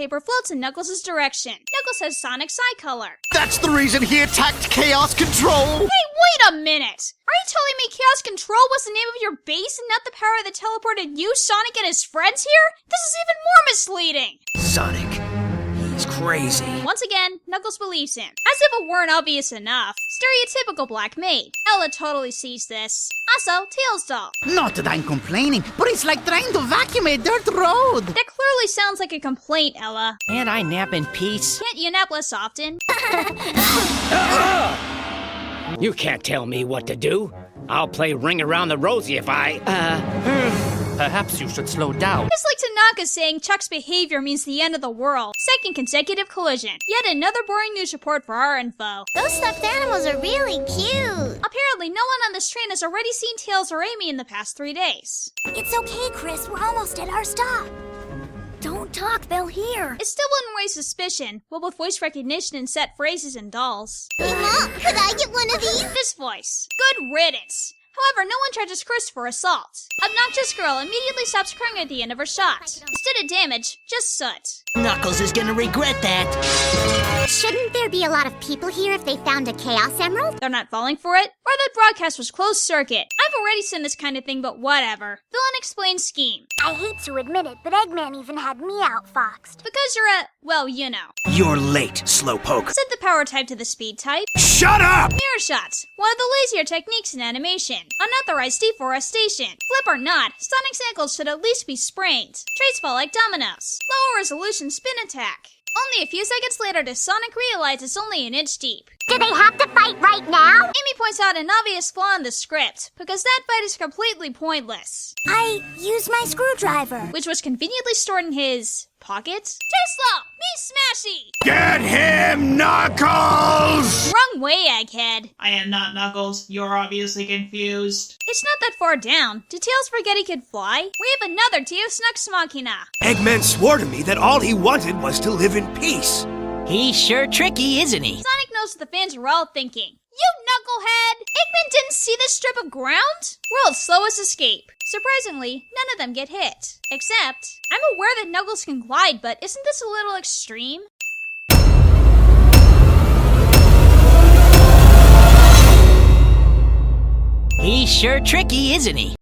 paper floats in Knuckles' direction. Knuckles has Sonic Psy Color. That's the reason he attacked Chaos Control! Hey, wait a minute! Are you telling me Chaos Control was the name of your base and not the power that teleported you, Sonic, and his friends here? This is even more misleading! Sonic, he's crazy. Once again, Knuckles believes him. As if it weren't obvious enough. Stereotypical black maid. Ella totally sees this. Also, Tails doll. Not that I'm complaining, but it's like trying to vacuum a dirt road. That clearly sounds like a complaint, Ella. Can't I nap in peace? Can't you nap less often? You can't tell me what to do. I'll play Ring Around the Rosie if I, Perhaps you should slow down. It's like Tanaka saying Chuck's behavior means the end of the world. Second consecutive collision. Yet another boring news report for our info. Those stuffed animals are really cute. Apparently, no one on this train has already seen Tails or Amy in the past 3 days. It's okay, Chris. We're almost at our stop. Don't talk, they'll hear. It still wouldn't raise suspicion, what with voice recognition and set phrases and dolls. Hey, Mom, could I get one of these? This voice. Good riddance. However, no one charges Chris for assault. Obnoxious girl immediately stops crying at the end of her shot. Instead of damage, just soot. Knuckles is gonna regret that. Shouldn't there be a lot of people here if they found a Chaos Emerald? They're not falling for it? Or that broadcast was closed circuit. I've already seen this kind of thing, but whatever. Villain explains scheme. I hate to admit it, but Eggman even had me outfoxed. Because you're a, well, you know. You're late, Slowpoke. Set the power type to the speed type. Shut up! Mirror shots, one of the lazier techniques in animation. Unauthorized deforestation. Flip or not, Sonic's ankles should at least be sprained. Traits fall like dominoes. Lower resolution spin attack. Only a few seconds later does Sonic realize it's only an inch deep. Do they have to fight right now? Amy points out an obvious flaw in the script, because that fight is completely pointless. I used my screwdriver. Which was conveniently stored in his pocket? Too slow! Me smashy! Get him, Knuckles! Wrong way, Egghead. I am not Knuckles. You're obviously confused. It's not that far down. Did Tails forget he could fly? We have another Deus Nux Machina. Eggman swore to me that all he wanted was to live in peace. He's sure tricky, isn't he? Sonic knows what the fans are all thinking. You knucklehead! Eggman didn't see this strip of ground? World's slowest escape. Surprisingly, none of them get hit. Except, I'm aware that Knuckles can glide, but isn't this a little extreme? He's sure tricky, isn't he?